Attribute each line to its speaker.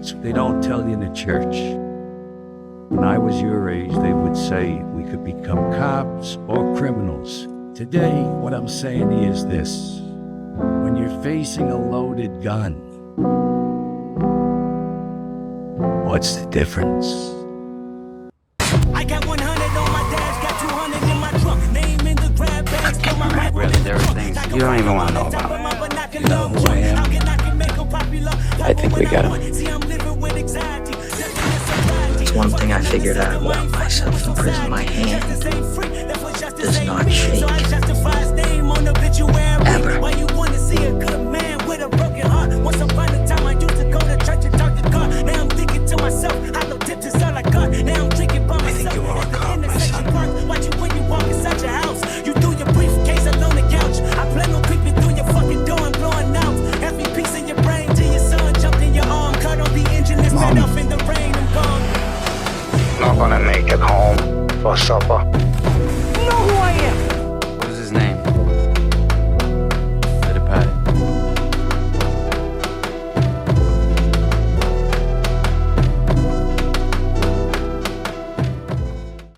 Speaker 1: So they don't tell you in the church. When I was your age, they would say we could become cops or criminals. Today, what I'm saying is this. When you're facing a loaded gun, what's the difference?
Speaker 2: I got 100 on my dash, got 200 in my trunk. Name in the grab bags.
Speaker 3: Really, there are things you don't even want to know about.
Speaker 1: You know who I am?
Speaker 3: I think we got him.
Speaker 4: It's one thing I figured out about myself in prison. My hand does not shake. Ever.
Speaker 2: Why you wanna see a good man with a broken heart? Once upon a time I used to go to church and talk to God. Now I'm thinking to myself, hollow tips is all I got. Now I'm drinking by myself.
Speaker 3: I think you are a cop, my son.
Speaker 2: Watch you when you walk inside your house. You threw your briefcase alone the couch. I plan on creeping through your fucking door and blowing out every piece of your brain till your son jumped in your arm. Cut on the engine and sped off in the rain. I'm gone.
Speaker 5: Not gonna make it home for supper.